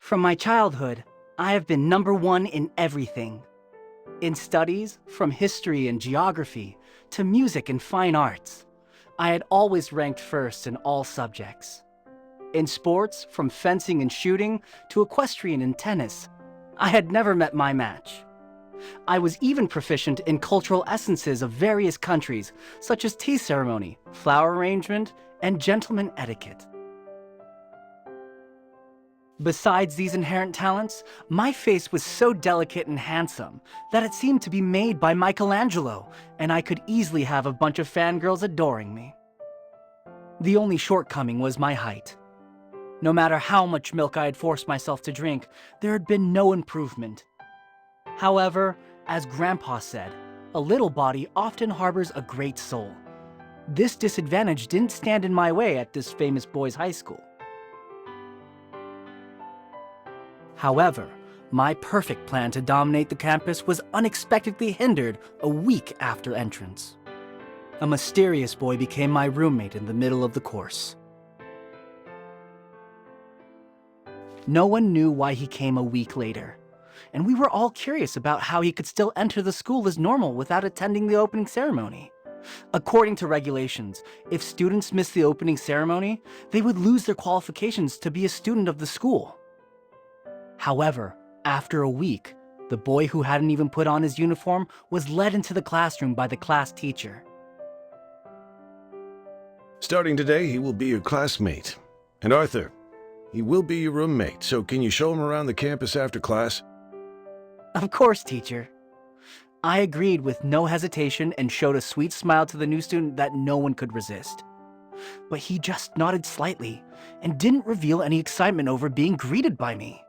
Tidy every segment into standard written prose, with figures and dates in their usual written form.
From my childhood, I have been #1 in everything. In studies, from history and geography to music and fine arts, I had always ranked first in all subjects. In sports, from fencing and shooting to equestrian and tennis, I had never met my match. I was even proficient in cultural essences of various countries, such as tea ceremony, flower arrangement, and gentleman etiquette. Besides these inherent talents, my face was so delicate and handsome that it seemed to be made by Michelangelo, and I could easily have a bunch of fangirls adoring me. The only shortcoming was my height. No matter how much milk I had forced myself to drink, there had been no improvement. However, as Grandpa said, a little body often harbors a great soul. This disadvantage didn't stand in my way at this famous boys' high school. However, my perfect plan to dominate the campus was unexpectedly hindered a week after entrance. A mysterious boy became my roommate in the middle of the course. No one knew why he came a week later, and we were all curious about how he could still enter the school as normal without attending the opening ceremony. According to regulations, if students missed the opening ceremony, they would lose their qualifications to be a student of the school. However, after a week, the boy who hadn't even put on his uniform was led into the classroom by the class teacher. Starting today, he will be your classmate. And Arthur, he will be your roommate, so can you show him around the campus after class? Of course, teacher. I agreed with no hesitation and showed a sweet smile to the new student that no one could resist. But he just nodded slightly and didn't reveal any excitement over being greeted by me.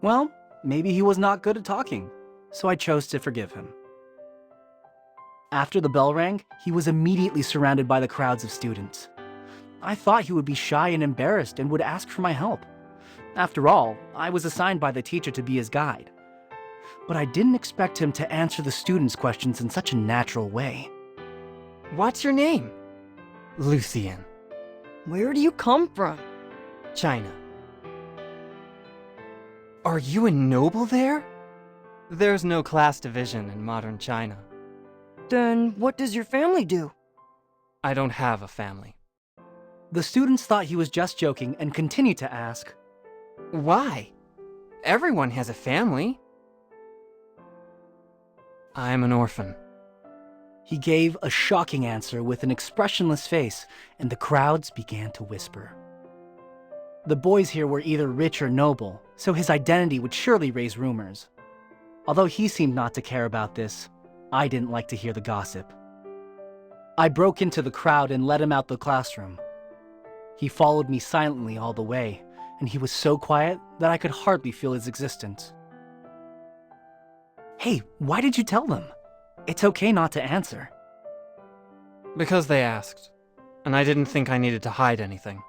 Well, maybe he was not good at talking, so I chose to forgive him. After the bell rang, he was immediately surrounded by the crowds of students. I thought he would be shy and embarrassed and would ask for my help. After all, I was assigned by the teacher to be his guide. But I didn't expect him to answer the students' questions in such a natural way. What's your name? Lucien. Where do you come from? China. Are you a noble there? There's no class division in modern China. Then what does your family do? I don't have a family. The students thought he was just joking and continued to ask, Why? Everyone has a family. I'm an orphan. He gave a shocking answer with an expressionless face, and the crowds began to whisper. The boys here were either rich or noble, so his identity would surely raise rumors. Although he seemed not to care about this, I didn't like to hear the gossip. I broke into the crowd and led him out the classroom. He followed me silently all the way, and he was so quiet that I could hardly feel his existence. Hey, why did you tell them? It's okay not to answer. Because they asked, and I didn't think I needed to hide anything.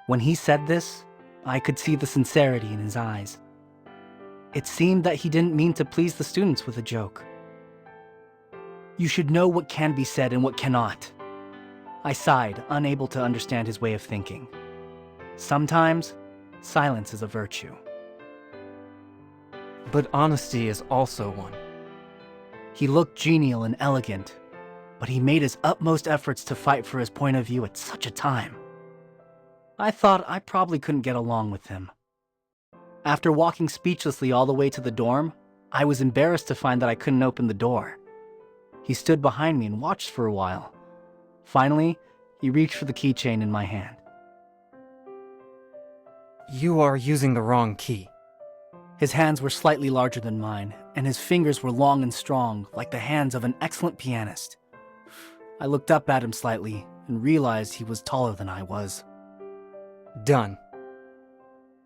When he said this, I could see the sincerity in his eyes. It seemed that he didn't mean to please the students with a joke. You should know what can be said and what cannot. I sighed, unable to understand his way of thinking. Sometimes, silence is a virtue. But honesty is also one. He looked genial and elegant, but he made his utmost efforts to fight for his point of view at such a time. I thought I probably couldn't get along with him. After walking speechlessly all the way to the dorm, I was embarrassed to find that I couldn't open the door. He stood behind me and watched for a while. Finally, he reached for the keychain in my hand. You are using the wrong key. His hands were slightly larger than mine, and his fingers were long and strong, like the hands of an excellent pianist. I looked up at him slightly and realized he was taller than I was. Done.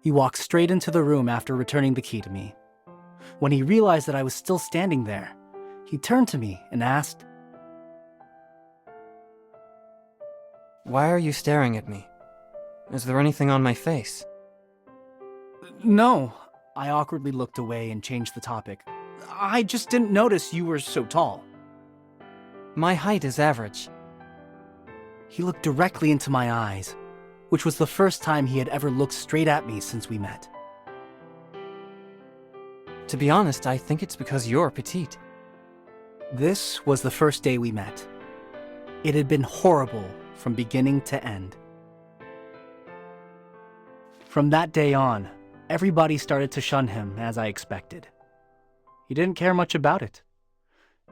He walked straight into the room after returning the key to me. When he realized that I was still standing there, he turned to me and asked, Why are you staring at me? Is there anything on my face? No. I awkwardly looked away and changed the topic. I just didn't notice you were so tall. My height is average. He looked directly into my eyes. which was the first time he had ever looked straight at me since we met. To be honest, I think it's because you're petite. This was the first day we met. It had been horrible from beginning to end. From that day on, everybody started to shun him, as I expected. He didn't care much about it.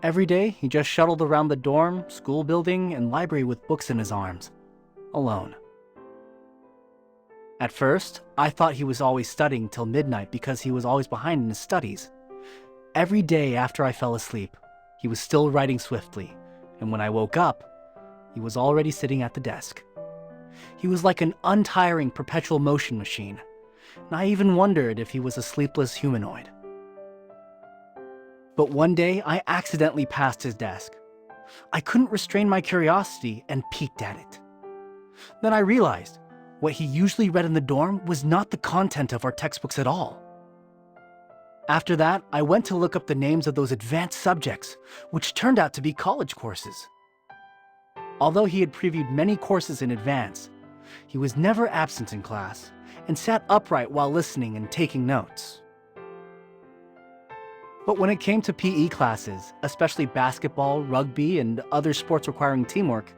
Every day, he just shuttled around the dorm, school building, and library with books in his arms, alone. At first, I thought he was always studying till midnight because he was always behind in his studies. Every day after I fell asleep, he was still writing swiftly, and when I woke up, he was already sitting at the desk. He was like an untiring perpetual motion machine, and I even wondered if he was a sleepless humanoid. But one day, I accidentally passed his desk. I couldn't restrain my curiosity and peeked at it. Then I realized what he usually read in the dorm was not the content of our textbooks at all. After that, I went to look up the names of those advanced subjects, which turned out to be college courses. Although he had previewed many courses in advance, he was never absent in class and sat upright while listening and taking notes. But when it came to PE classes, especially basketball, rugby, and other sports requiring teamwork,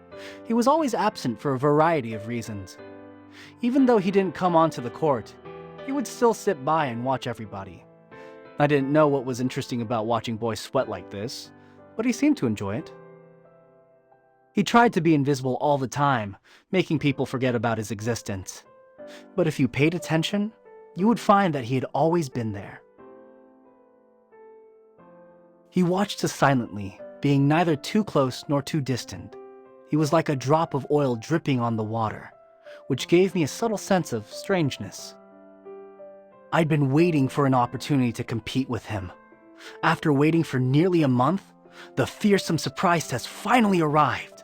he was always absent for a variety of reasons. Even though he didn't come onto the court, he would still sit by and watch everybody. I didn't know what was interesting about watching boys sweat like this, but he seemed to enjoy it. He tried to be invisible all the time, making people forget about his existence. But if you paid attention, you would find that he had always been there. He watched us silently, being neither too close nor too distant. He was like a drop of oil dripping on the water, which gave me a subtle sense of strangeness. I'd been waiting for an opportunity to compete with him. After waiting for nearly a month, the fearsome surprise test finally arrived.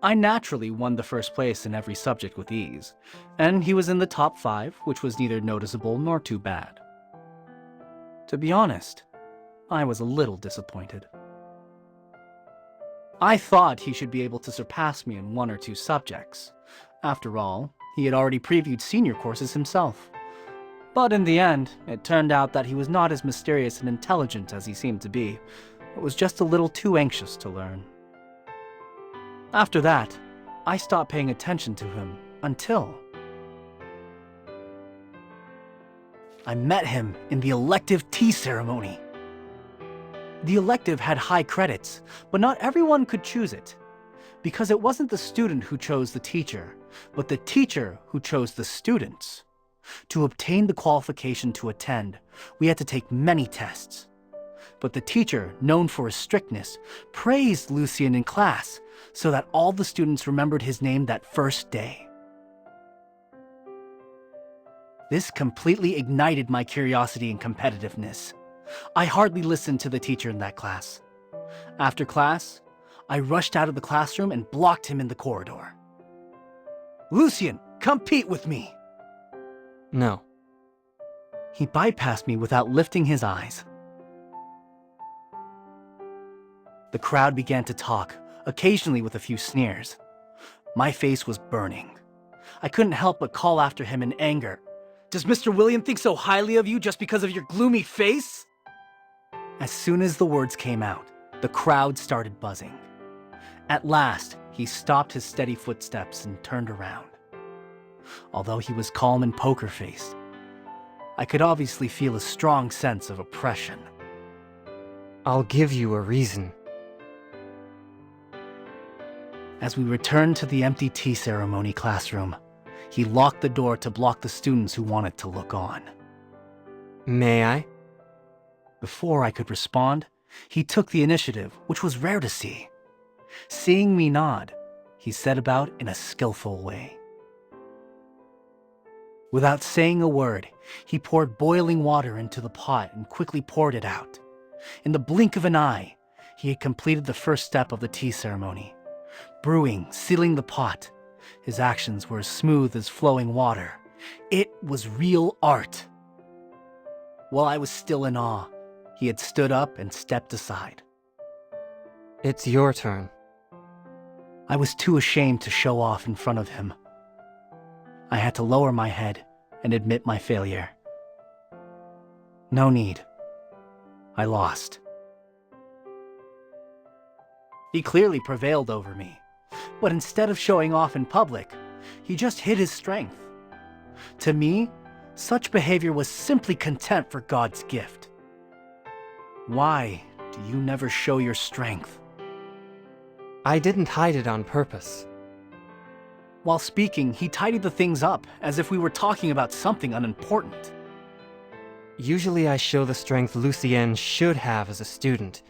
I naturally won the first place in every subject with ease, and he was in the top 5, which was neither noticeable nor too bad. To be honest, I was a little disappointed. I thought he should be able to surpass me in 1 or 2 subjects. After all, he had already previewed senior courses himself. But in the end, it turned out that he was not as mysterious and intelligent as he seemed to be, but was just a little too anxious to learn. After that, I stopped paying attention to him until I met him in the elective tea ceremony. The elective had high credits, but not everyone could choose it, because it wasn't the student who chose the teacher, but the teacher who chose the students. To obtain the qualification to attend, we had to take many tests. But the teacher, known for his strictness, praised Lucien in class so that all the students remembered his name that first day. This completely ignited my curiosity and competitiveness. I hardly listened to the teacher in that class. After class, I rushed out of the classroom and blocked him in the corridor. "Lucien, compete with me!" No. He bypassed me without lifting his eyes. The crowd began to talk, occasionally with a few sneers. My face was burning. I couldn't help but call after him in anger. "Does Mr. William think so highly of you just because of your gloomy face?" As soon as the words came out, the crowd started buzzing. At last, he stopped his steady footsteps and turned around. Although he was calm and poker-faced, I could obviously feel a strong sense of oppression. I'll give you a reason. As we returned to the empty tea ceremony classroom, he locked the door to block the students who wanted to look on. May I? Before I could respond, he took the initiative, which was rare to see. Seeing me nod, he set about in a skillful way. Without saying a word, he poured boiling water into the pot and quickly poured it out. In the blink of an eye, he had completed the first step of the tea ceremony. Brewing, sealing the pot. His actions were as smooth as flowing water. It was real art. While I was still in awe, he had stood up and stepped aside. It's your turn. I was too ashamed to show off in front of him. I had to lower my head and admit my failure. No need. I lost. He clearly prevailed over me, but instead of showing off in public, he just hid his strength. To me, such behavior was simply contempt for God's gift. Why do you never show your strength? I didn't hide it on purpose. While speaking, he tidied the things up as if we were talking about something unimportant. Usually I show the strength Lucien should have as a student,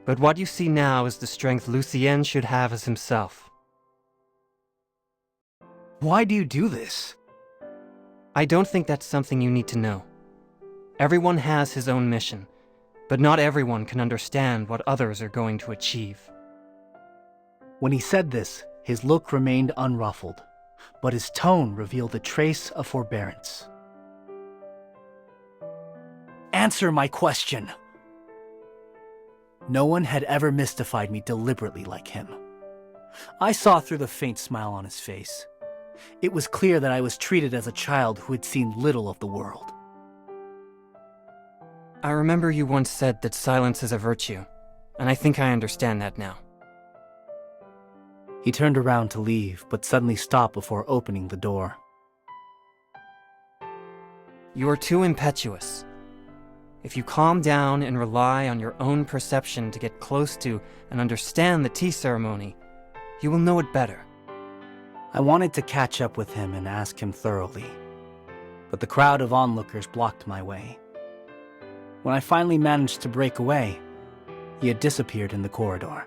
but what you see now is the strength Lucien should have as himself. Why do you do this? I don't think that's something you need to know. Everyone has his own mission, but not everyone can understand what others are going to achieve. When he said this, his look remained unruffled, but his tone revealed a trace of forbearance. Answer my question. No one had ever mystified me deliberately like him. I saw through the faint smile on his face. It was clear that I was treated as a child who had seen little of the world. I remember you once said that silence is a virtue, and I think I understand that now. He turned around to leave, but suddenly stopped before opening the door. You are too impetuous. If you calm down and rely on your own perception to get close to and understand the tea ceremony, you will know it better. I wanted to catch up with him and ask him thoroughly, but the crowd of onlookers blocked my way. When I finally managed to break away, he had disappeared in the corridor.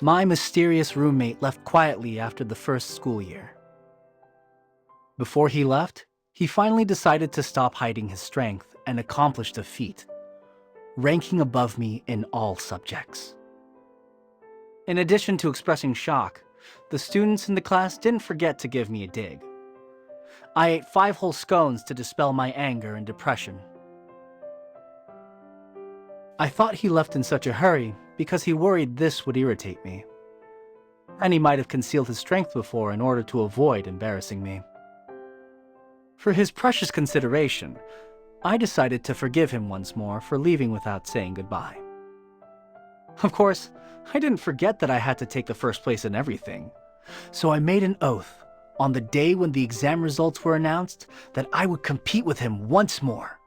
My mysterious roommate left quietly after the first school year. Before he left, he finally decided to stop hiding his strength and accomplished a feat, ranking above me in all subjects. In addition to expressing shock, the students in the class didn't forget to give me a dig. I ate 5 whole scones to dispel my anger and depression. I thought he left in such a hurry because he worried this would irritate me, and he might have concealed his strength before in order to avoid embarrassing me. For his precious consideration, I decided to forgive him once more for leaving without saying goodbye. Of course, I didn't forget that I had to take the first place in everything, so I made an oath on the day when the exam results were announced that I would compete with him once more.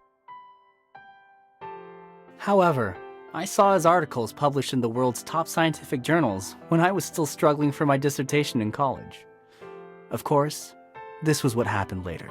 However, I saw his articles published in the world's top scientific journals when I was still struggling for my dissertation in college. Of course, this was what happened later.